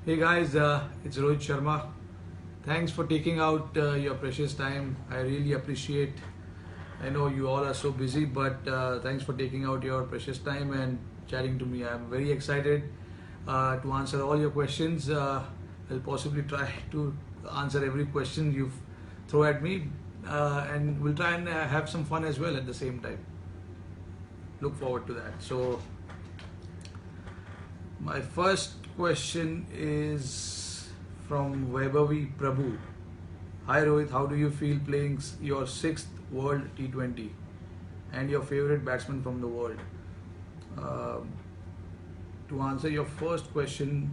Hey guys, it's Rohit Sharma. Thanks for taking out your precious time. I really appreciate. I know you all are so busy, but thanks for taking out your precious time and chatting to me. I'm very excited to answer all your questions. I'll possibly try to answer every question you throw at me, and we'll try and have some fun as well at the same time. Look forward to that. So, my first question is from Vaibhavi Prabhu. Hi Rohit, how do you feel playing your sixth World T20 and your favorite batsman from the world? Um to answer your first question,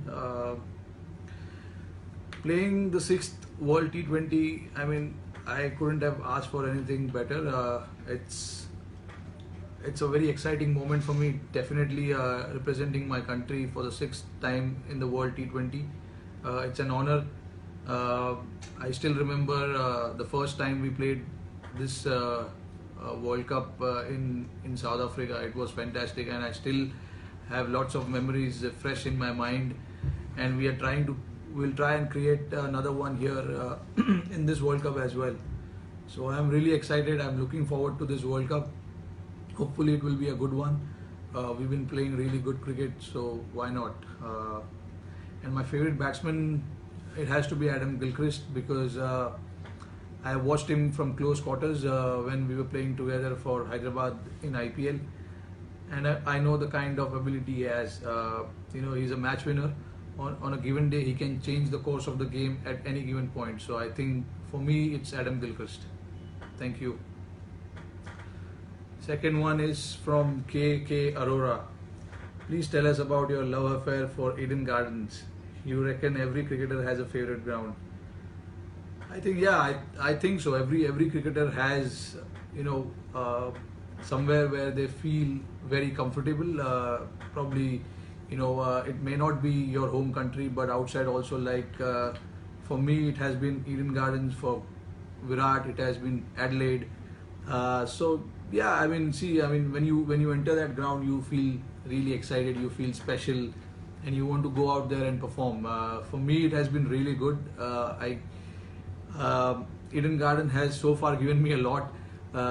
playing the sixth World T20, I mean, I couldn't have asked for anything better. It's a very exciting moment for me. Definitely representing my country for the sixth time in the World T20. It's an honor. Uh, I still remember the first time we played this World Cup in South Africa. It was fantastic, and I still have lots of memories fresh in my mind. And we'll try and create another one here in this World Cup as well. So I'm really excited. I'm looking forward to this World Cup. Hopefully, it will be a good one. We've been playing really good cricket, so why not? And my favorite batsman, it has to be Adam Gilchrist because I watched him from close quarters when we were playing together for Hyderabad in IPL, and I know the kind of ability he has. He's a match winner. On a given day, he can change the course of the game at any given point. So I think for me, it's Adam Gilchrist. Thank you. Second one is from KK Arora. Please tell us about your love affair for Eden Gardens. You reckon every cricketer has a favorite ground? I think yeah, I think so. Every cricketer has somewhere where they feel very comfortable. Probably it may not be your home country, but outside also. Like for me, it has been Eden Gardens. For Virat, it has been Adelaide. So yeah, when you enter that ground, you feel really excited. You feel special, and you want to go out there and perform. For me, it has been really good. I Eden Garden has so far given me a lot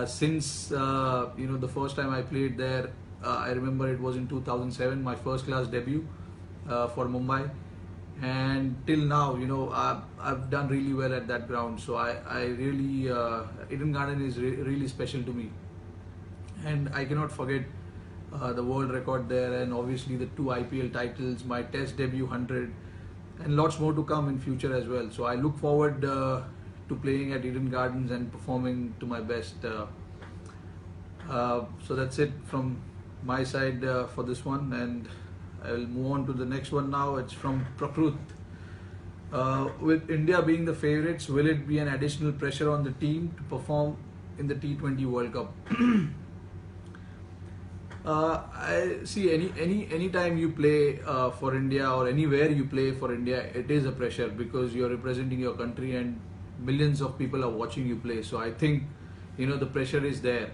since the first time I played there. I remember it was in 2007, my first class debut for Mumbai, and till now, I've done really well at that ground. So I really Eden Garden is really special to me, and I cannot forget the world record there, and obviously the two IPL titles, my Test debut 100, and lots more to come in future as well. So I look forward to playing at Eden Gardens and performing to my best. So that's it from my side for this one, and I will move on to the next one now. It's from Prakrut. With India being the favourites, will it be an additional pressure on the team to perform in the T20 World Cup? I see any time you play for India or anywhere you play for India, it is a pressure because you're representing your country and millions of people are watching you play. So I think the pressure is there,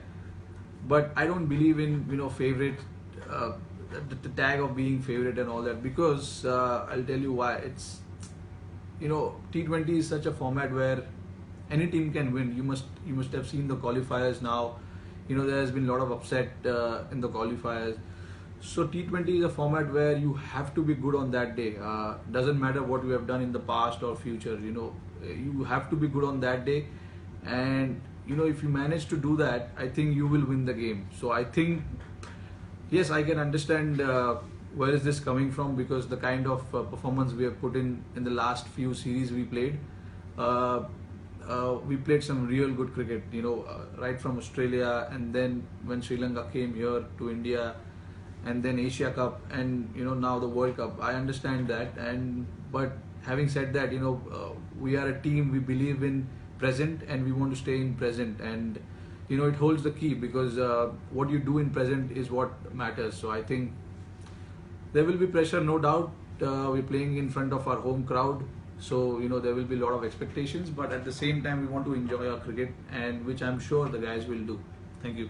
but I don't believe in favorite, the tag of being favorite and all that, because I'll tell you why. It's T20 is such a format where any team can win. You must have seen the qualifiers now. There has been a lot of upset in the qualifiers. So T20 is a format where you have to be good on that day. Doesn't matter what you have done in the past or future. You have to be good on that day, and if you manage to do that, I think you will win the game. So I think yes, I can understand where is this coming from, because the kind of performance we have put in the last few series we played. We played some real good cricket, right from Australia, and then when Sri Lanka came here to India, and then Asia Cup, and now the World Cup. I understand that, but having said that, we are a team. We believe in present, and we want to stay in present, and it holds the key, because what you do in present is what matters. So I think there will be pressure, no doubt. We're playing in front of our home crowd. So there will be a lot of expectations, but at the same time we want to enjoy our cricket, and which I'm sure the guys will do. Thank you.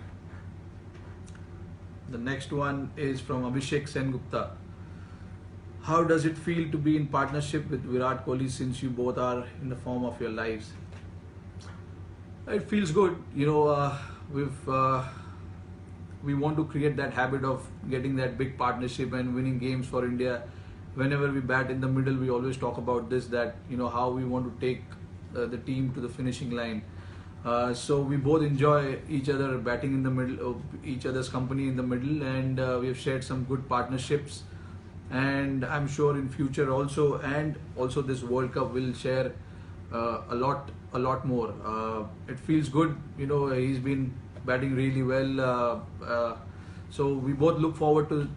The next one is from Abhishek Sengupta. How does it feel to be in partnership with Virat Kohli since you both are in the form of your lives? It feels good. We've we want to create that habit of getting that big partnership and winning games for India. Whenever we bat in the middle, we always talk about this, that how we want to take the team to the finishing line. So we both enjoy each other batting in the middle, each other's company in the middle, and we have shared some good partnerships. And I'm sure in future also, and also this World Cup will share a lot more. It feels good. He's been batting really well. So we both look forward to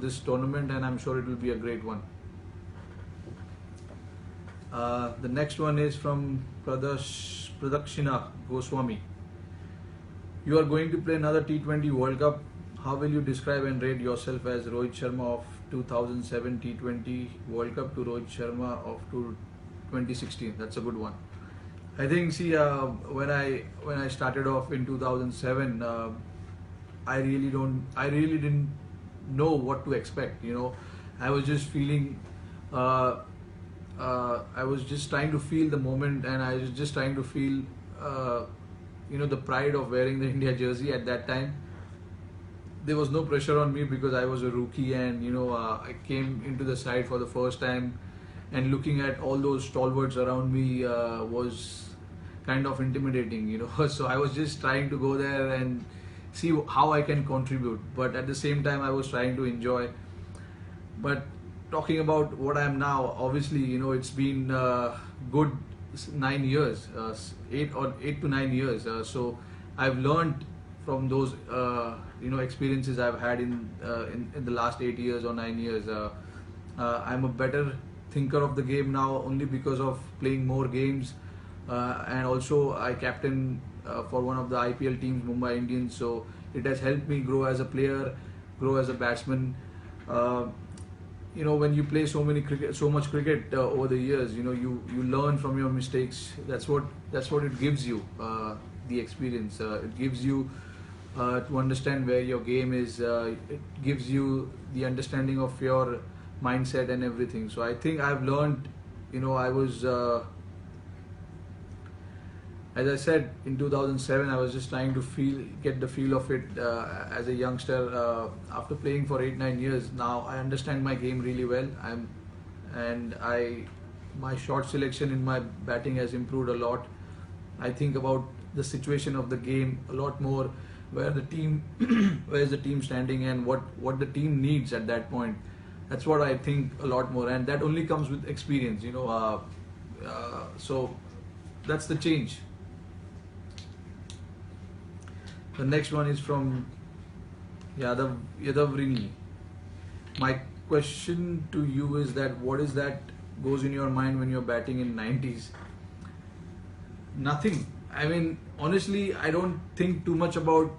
this tournament, and I'm sure it will be a great one. The next one is from Pradakshina Goswami. You are going to play another T20 World Cup. How will you describe and rate yourself as Rohit Sharma of 2007 T20 World Cup to Rohit Sharma of 2016? That's a good one. I think, see, when I started off in 2007, I really didn't know what to expect. I was just feeling. I was just trying to feel the moment, and I was just trying to feel, the pride of wearing the India jersey at that time. There was no pressure on me because I was a rookie, and I came into the side for the first time, and looking at all those stalwarts around me was kind of intimidating. So I was just trying to go there and see how I can contribute, but at the same time I was trying to enjoy. But talking about what I am now, obviously, it's been good 9 years, 8 to 9 years. So I've learned from those experiences I've had in the last 8 years or 9 years. I'm a better thinker of the game now only because of playing more games, and also I captain for one of the IPL teams, Mumbai Indians. So it has helped me grow as a player, grow as a batsman. When you play so much cricket over the years, you learn from your mistakes. That's what it gives you, the experience. It gives you to understand where your game is. It gives you the understanding of your mindset and everything. So I think I've learned. I was. As I said, in 2007, I was just trying to get the feel of it as a youngster. After playing for 8-9 years, now I understand my game really well. My shot selection in my batting has improved a lot. I think about the situation of the game a lot more, where is the team standing, and what the team needs at that point. That's what I think a lot more, and that only comes with experience. So that's the change. The next one is from Yadavrini. My question to you is that what is that goes in your mind when you're batting in 90s? Nothing. I mean, honestly, I don't think too much about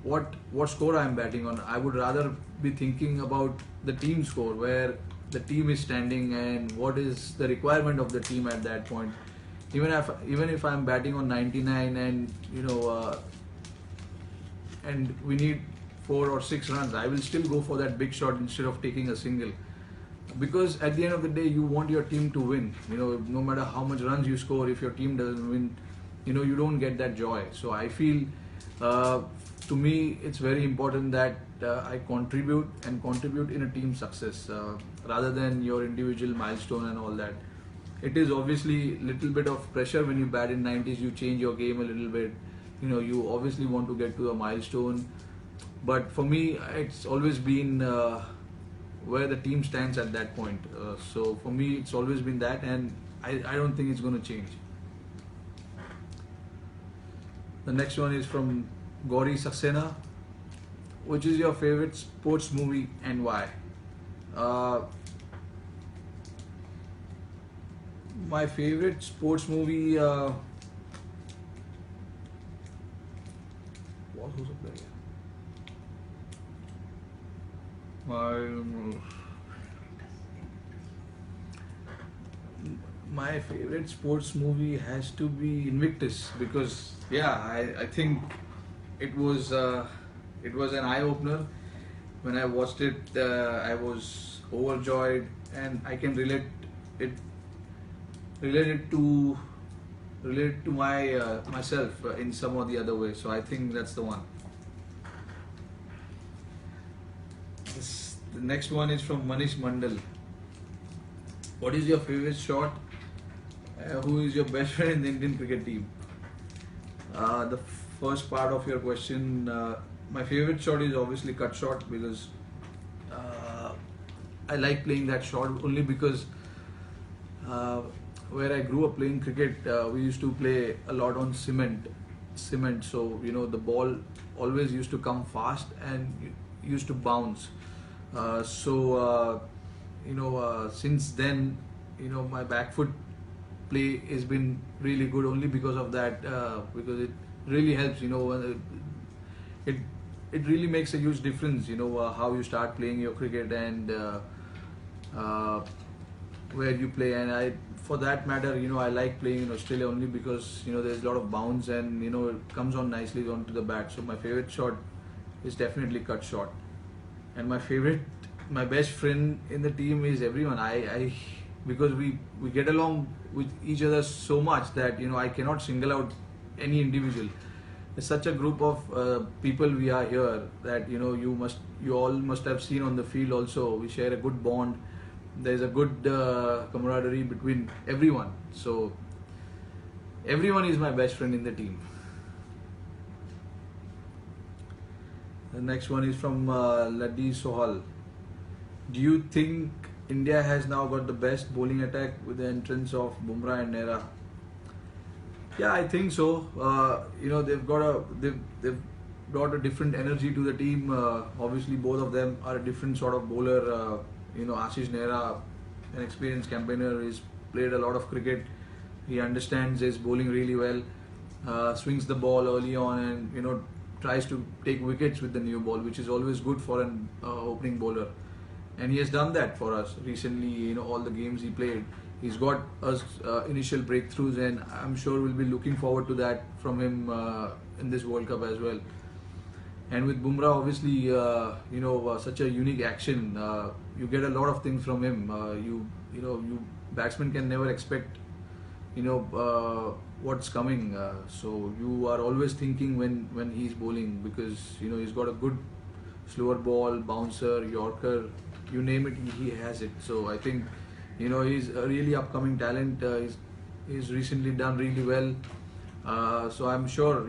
what score I'm batting on. I would rather be thinking about the team score, where the team is standing and what is the requirement of the team at that point. Even if I'm batting on 99 and and we need 4 or 6 runs, I will still go for that big shot instead of taking a single. Because at the end of the day, you want your team to win. No matter how much runs you score, if your team doesn't win, you don't get that joy. So I feel, to me, it's very important that I contribute in a team success rather than your individual milestone and all that. It is obviously a little bit of pressure when you bat in 90s. You change your game a little bit. You obviously want to get to a milestone, but for me, it's always been where the team stands at that point. So for me, it's always been that, and I don't think it's going to change. The next one is from Gauri Saxena. Which is your favorite sports movie and why? My favorite sports movie. What was it there? My favorite sports movie has to be Invictus, because I think it was an eye opener. When I watched it, I was overjoyed, and I can it relate it to my myself in some or the other way. So I think that's the one. The next one is from Manish Mandal. What is your favorite shot? Who is your best friend in the Indian cricket team? The first part of your question, my favorite shot is obviously cut shot, because uh, I like playing that shot only because uh, where I grew up playing cricket, we used to play a lot on cement. So the ball always used to come fast and used to bounce. Since then, my back foot play has been really good only because of that. Because it really helps. It it really makes a huge difference. How you start playing your cricket, and uh, where you play. And I, for that matter, I like playing in Australia only because there's a lot of bounce, and it comes on nicely onto the bat. So my favorite shot is definitely cut shot. And my best friend in the team is everyone. I Because we get along with each other so much that I cannot single out any individual. It's such a group of people we are here that you all must have seen on the field also. We share a good bond. There's a good camaraderie between everyone. So everyone is my best friend in the team. The next one is from Ladi Sohal. Do you think India has now got the best bowling attack with the entrance of Bumrah and Nehra? Yeah, I think so. They've brought a different energy to the team. Obviously, both of them are a different sort of bowler. Ashish Nehra, an experienced campaigner, he's played a lot of cricket. He understands his bowling really well. Swings the ball early on, and tries to take wickets with the new ball, which is always good for an opening bowler. And he has done that for us recently. All the games he played, he's got us initial breakthroughs, and I'm sure we'll be looking forward to that from him in this World Cup as well. And with Bumrah, obviously, such a unique action. You get a lot of things from him. You batsmen can never expect, what's coming. So you are always thinking when he's bowling, because he's got a good slower ball, bouncer, Yorker, you name it, he has it. So I think he's a really upcoming talent. He's recently done really well. So I'm sure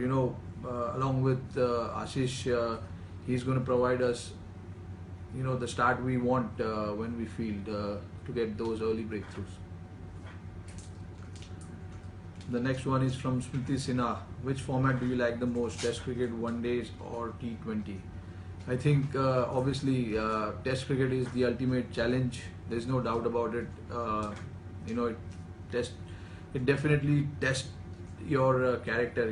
along with Ashish, he's going to provide us the start we want when we field to get those early breakthroughs. The next one is from Smriti Sinha. Which format do you like the most? Test cricket, one days, or T20? I think obviously Test cricket is the ultimate challenge. There's no doubt about it. It definitely tests your character.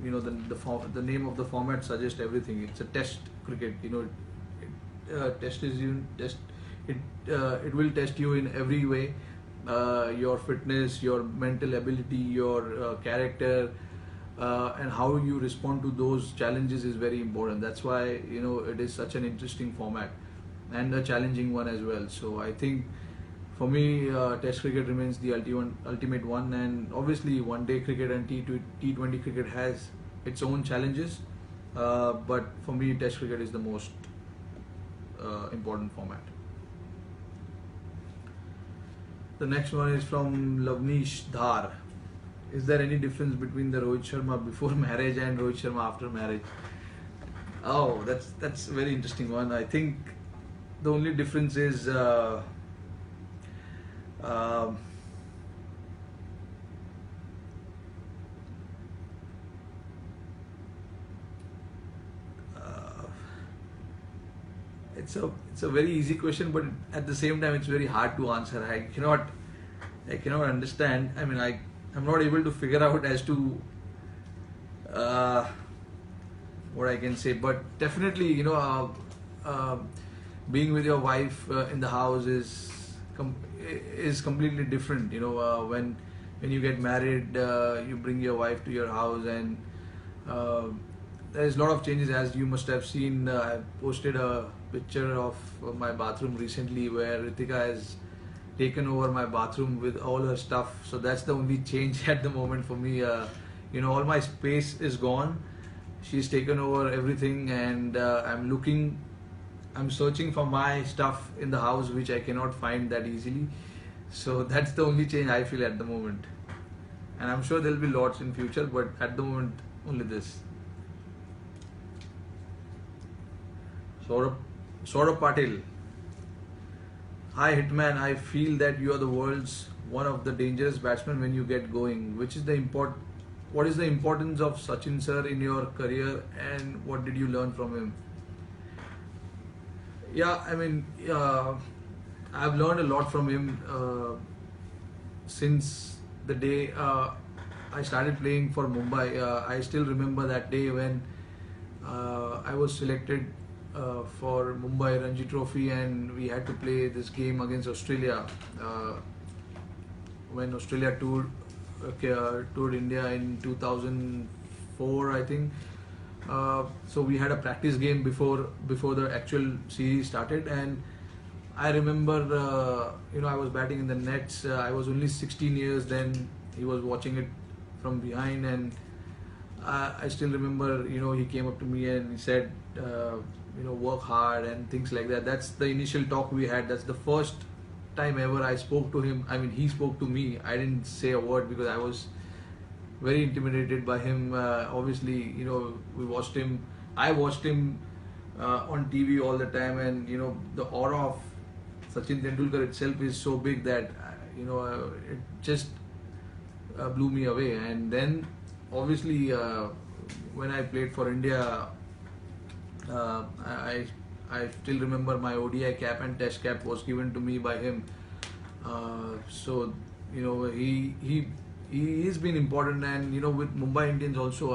The name of the format suggests everything. It's a Test cricket. It will test you in every way. Your fitness, your mental ability, your character, and how you respond to those challenges is very important. That's why it is such an interesting format and a challenging one as well. So I think for me, Test cricket remains the ultimate one, and obviously one day cricket and T20 cricket has its own challenges. But for me, Test cricket is the most important format. The next one is from Lavnish Dhar. Is there any difference between the Rohit Sharma before marriage and Rohit Sharma after marriage? Oh, that's a very interesting one. I think the only difference is uh, it's a very easy question, but at the same time it's very hard to answer. I cannot understand. I mean, I'm not able to figure out as to uh, what I can say, but definitely being with your wife in the house is completely different. When you get married, you bring your wife to your house, and uh, there's a lot of changes, as you must have seen. I posted a picture of my bathroom recently where Ritika has taken over my bathroom with all her stuff. So that's the only change at the moment for me. All my space is gone. She's taken over everything, and I'm searching for my stuff in the house, which I cannot find that easily. So that's the only change I feel at the moment. And I'm sure there'll be lots in future, but at the moment, only this. Saurabh, Saurabh Patil. Hi Hitman, I feel that you are the world's one of the dangerous batsmen when you get going. What is the importance of Sachin sir in your career, and what did you learn from him? Yeah, I've learned a lot from him since the day I started playing for Mumbai. I still remember that day when I was selected for Mumbai Ranji Trophy, and we had to play this game against Australia when Australia toured India in 2004, I think. So we had a practice game before the actual series started, and I remember I was batting in the nets. I was only 16 years then. He was watching it from behind, and I still remember he came up to me and he said work hard and things like that. That's the initial talk we had. That's the first time ever I spoke to him. He spoke to me. I didn't say a word because I was very intimidated by him. Obviously, we watched him. I watched him on TV all the time, and the aura of Sachin Tendulkar itself is so big that it just blew me away. And then, obviously, when I played for India, I still remember my ODI cap and Test cap was given to me by him. So he's been important, and with Mumbai Indians also.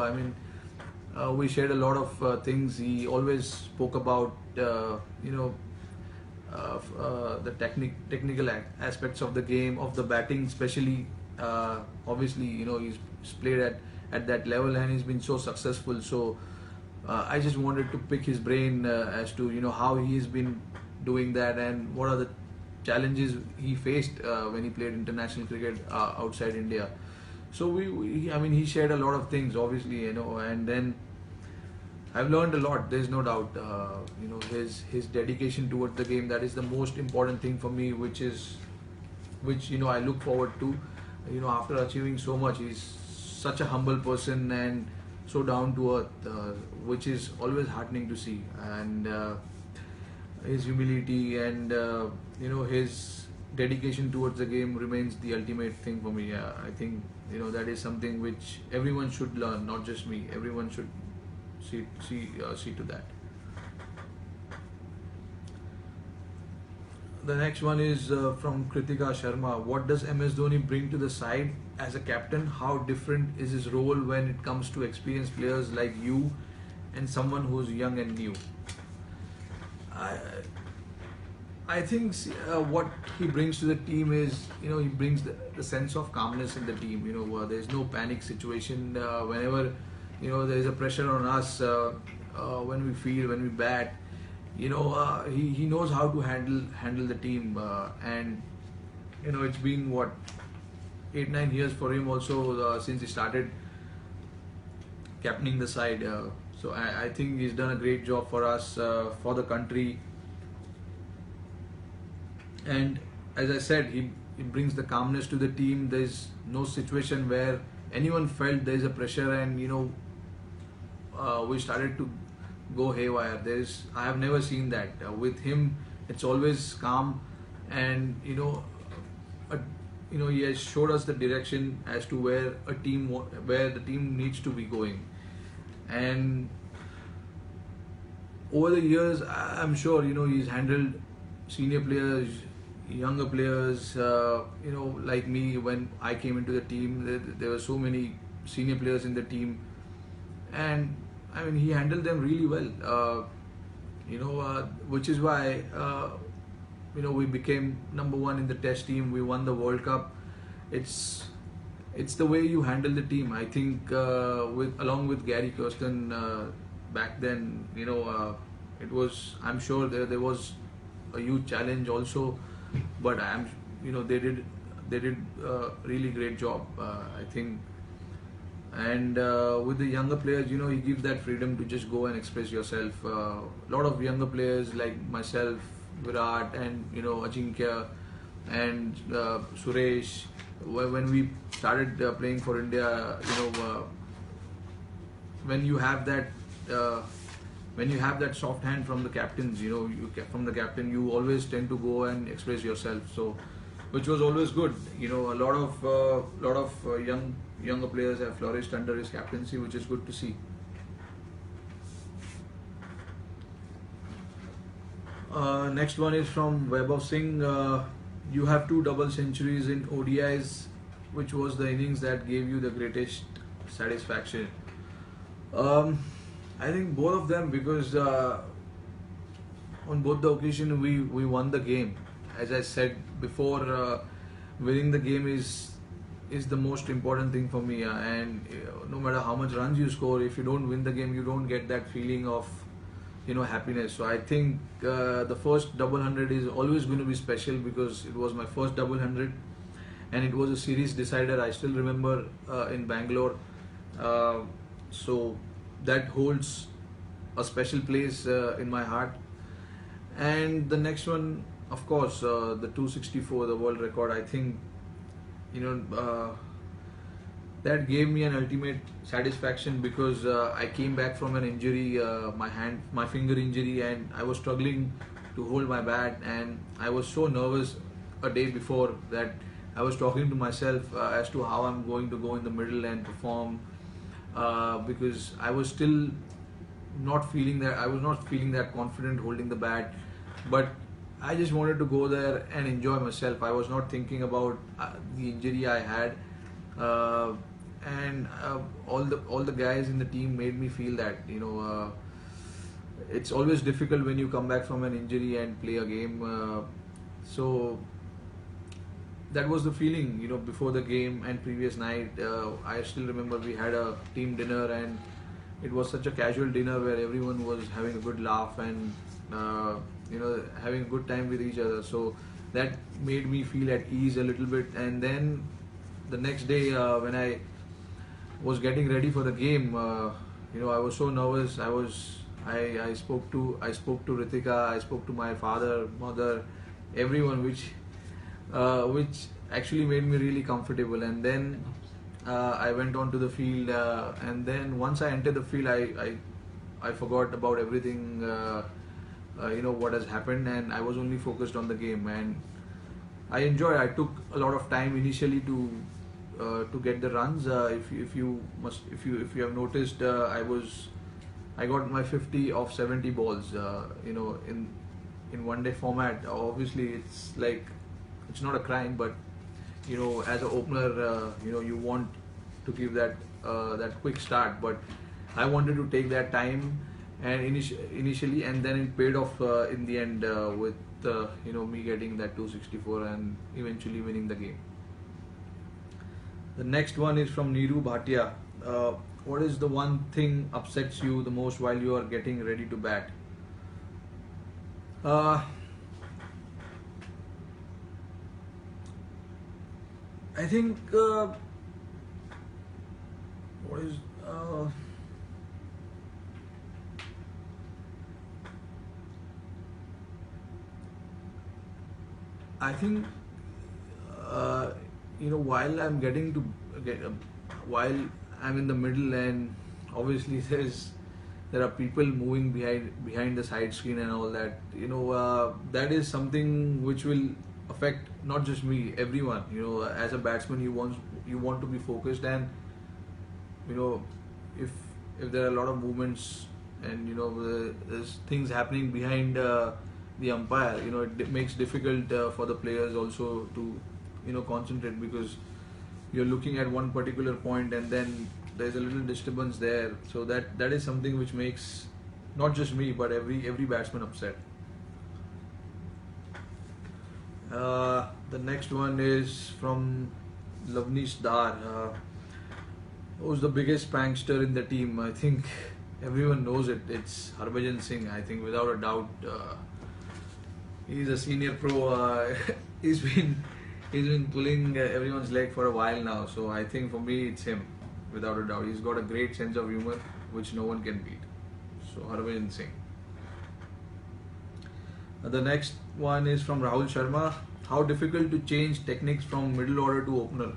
We shared a lot of things. He always spoke about the technical aspects of the game, of the batting, especially. Obviously, he's played at that level and he's been so successful. So I just wanted to pick his brain as to how he's been doing that and what are the challenges he faced when he played international cricket outside India. So he shared a lot of things, obviously, and then I've learned a lot. There's no doubt. His dedication towards the game, that is the most important thing for me, which I look forward to. After achieving so much, he's such a humble person and so down to earth, which is always heartening to see. And his humility and his dedication towards the game remains the ultimate thing for me. I think that is something which everyone should learn, not just me. Everyone should see to that. The next one is from Kritika Sharma. What does MS Dhoni bring to the side as a captain? How different is his role when it comes to experienced players like you and someone who's young and new? I think what he brings to the team is, he brings the sense of calmness in the team. There's no panic situation. Whenever, there is a pressure on us when we bat, he knows how to handle the team. And, it's been 8-9 years for him also since he started captaining the side. So I think he's done a great job for us, for the country. And as I said, he brings the calmness to the team. There's no situation where anyone felt there's a pressure and we started to go haywire. I have never seen that. With him, it's always calm, and he has showed us the direction as to where the team needs to be going. And over the years, I'm sure he's handled senior players, younger players, like me. When I came into the team, there were so many senior players in the team, and he handled them really well. Which is why we became number one in the Test team. We won the World Cup. It's the way you handle the team. I think along with Gary Kirsten back then, it was, I'm sure there was a huge challenge also, but they did really great job, I think. And with the younger players, he gives that freedom to just go and express yourself. A lot of younger players like myself, Virat, and Ajinkya, and Suresh. When we started playing for India, when you have that uh, when you have that soft hand from the captains, from the captain, you always tend to go and express yourself. So, which was always good. A lot of younger players have flourished under his captaincy, which is good to see. Next one is from Vaibhav Singh. You have two double centuries in ODIs. Which was the innings that gave you the greatest satisfaction? Um, I think both of them, because on both the occasion we won the game. As I said before, winning the game is the most important thing for me. And no matter how much runs you score, if you don't win the game, you don't get that feeling of happiness. So I think the first double hundred is always going to be special because it was my first double hundred, and it was a series decider. I still remember in Bangalore. So that holds a special place in my heart. And the next one, of course, the 264, the world record. I think you know that gave me an ultimate satisfaction because I came back from an injury, my finger injury, and I was struggling to hold my bat, and I was so nervous a day before that I was talking to myself as to how I'm going to go in the middle and perform, because I was still not feeling that I was not feeling that confident holding the bat, but I just wanted to go there and enjoy myself. I was not thinking about the injury I had, and all the guys in the team made me feel that it's always difficult when you come back from an injury and play a game. So that was the feeling, before the game and previous night. I still remember we had a team dinner, and it was such a casual dinner where everyone was having a good laugh and having a good time with each other. So that made me feel at ease a little bit. And then the next day, when I was getting ready for the game, I was so nervous. I spoke to Ritika, I spoke to my father, mother, everyone, which actually made me really comfortable. And then I went on to the field, and then once I entered the field, I forgot about everything, what has happened, and I was only focused on the game. And I enjoyed. I took a lot of time initially to get the runs. If you have noticed, I got my 50 of 70 balls. In one day format. Obviously, it's not a crime, but as an opener, you want to give that quick start. But I wanted to take that time and initially, and then it paid off in the end with me getting that 264 and eventually winning the game. The next one is from Neeru Bhatia. What is the one thing upsets you the most while you are getting ready to bat? I think what is I think while I'm getting to while I'm in the middle, and obviously there are people moving behind the side screen and all that. That is something which will affect not just me, everyone. As a batsman, you want to be focused, and if there are a lot of movements and there's things happening behind the umpire, it makes difficult for the players also to concentrate, because you're looking at one particular point and then there's a little disturbance there. So that is something which makes not just me but every batsman upset. The next one is from Lavnish Dar. Who's the biggest prankster in the team? I think everyone knows it. It's Harbhajan Singh. I think without a doubt, he's a senior pro. He's been he's been pulling everyone's leg for a while now. So I think for me, it's him without a doubt. He's got a great sense of humor, which no one can beat. So Harbhajan Singh. The next one is from Rahul Sharma. How difficult to change techniques from middle order to opener?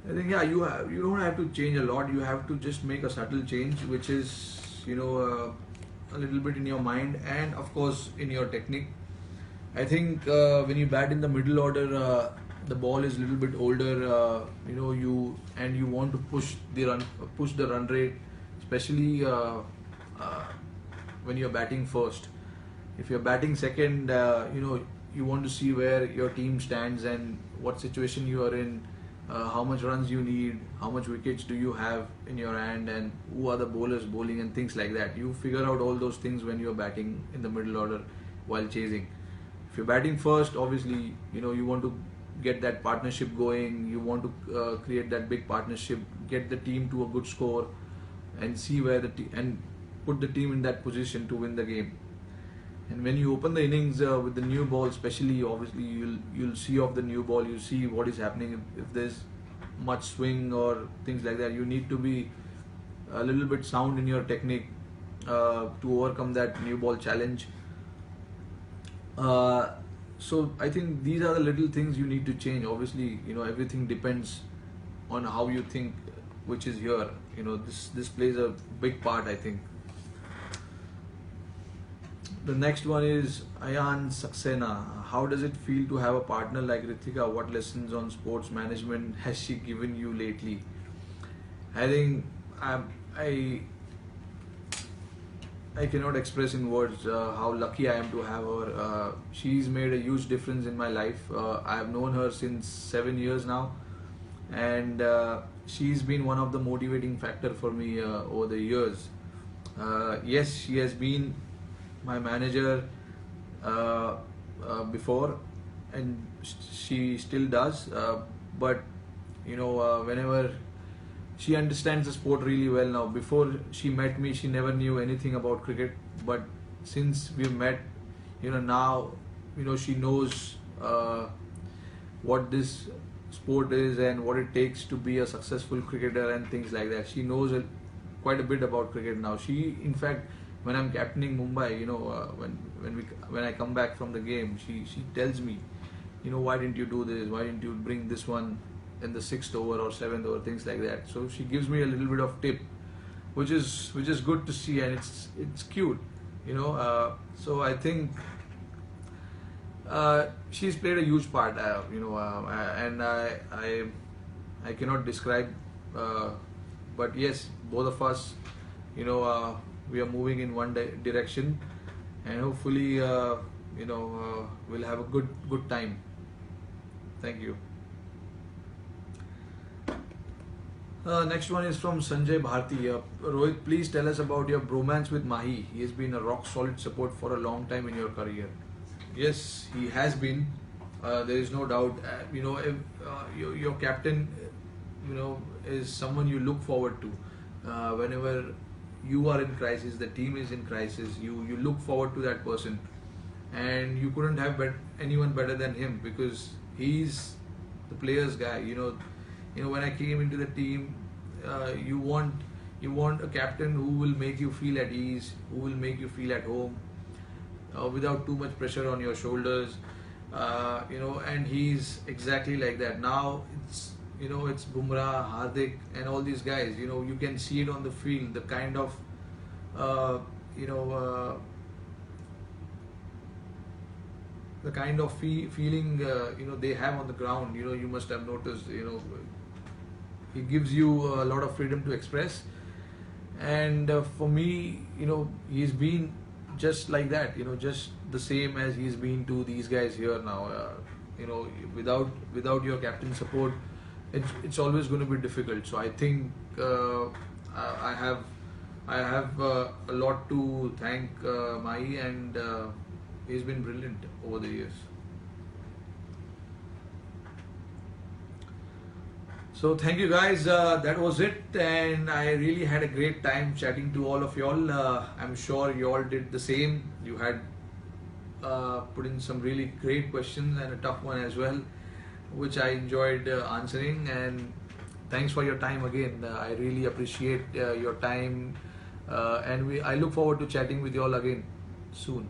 I think yeah, you don't have to change a lot. You have to just make a subtle change, which is a little bit in your mind and of course in your technique. I think when you bat in the middle order, the ball is a little bit older. You want to push the run rate, especially when you're batting first. If you're batting second, you want to see where your team stands and what situation you are in, how much runs you need, how much wickets do you have in your hand, and who are the bowlers bowling and things like that. You figure out all those things when you're batting in the middle order while chasing. If you're batting first, obviously, you want to get that partnership going. You want to create that big partnership, get the team to a good score, and see where and put the team in that position to win the game. And when you open the innings with the new ball, especially, obviously you'll see off the new ball. You see what is happening. If there's much swing or things like that, you need to be a little bit sound in your technique to overcome that new ball challenge. So I think these are the little things you need to change. Obviously, everything depends on how you think, which is here. This plays a big part, I think. The next one is Ayan Saxena. How does it feel to have a partner like Ritika? What lessons on sports management has she given you lately? I think I cannot express in words how lucky I am to have her. She's made a huge difference in my life. I have known her since 7 years now, and she's been one of the motivating factor for me over the years. Yes, she has been my manager before, and she still does. But whenever she understands the sport really well now. Before she met me, she never knew anything about cricket. But since we've met, now she knows what this sport is and what it takes to be a successful cricketer and things like that. She knows quite a bit about cricket now. She, in fact, when I'm captaining Mumbai, when I come back from the game, she tells me, why didn't you do this? Why didn't you bring this one in the 6th over or 7th over, things like that. So she gives me a little bit of tip, which is good to see, and it's cute, So I think she's played a huge part, and I cannot describe, but yes, both of us, we are moving in one direction, and hopefully, we'll have a good time. Thank you. Next one is from Sanjay Bharti. Rohit, please tell us about your bromance with Mahi. He has been a rock solid support for a long time in your career. Yes, he has been. There is no doubt. If, your captain, is someone you look forward to. Whenever you are in crisis, the team is in crisis. You look forward to that person, and you couldn't have anyone better than him, because he's the player's guy. When I came into the team, you want a captain who will make you feel at ease, who will make you feel at home, without too much pressure on your shoulders. And he's exactly like that. Now it's Bumrah, Hardik, and all these guys. You can see it on the field, the kind of the kind of feeling they have on the ground. You must have noticed. He gives you a lot of freedom to express, and for me, he's been just like that. Just the same as he's been to these guys here now. Without your captain support, it's always going to be difficult. So I think I have a lot to thank Mahi, and he's been brilliant over the years. So thank you guys. That was it, and I really had a great time chatting to all of y'all. I'm sure you all did the same. You had put in some really great questions and a tough one as well, which I enjoyed answering. And thanks for your time again. I really appreciate your time, and I look forward to chatting with you all again soon.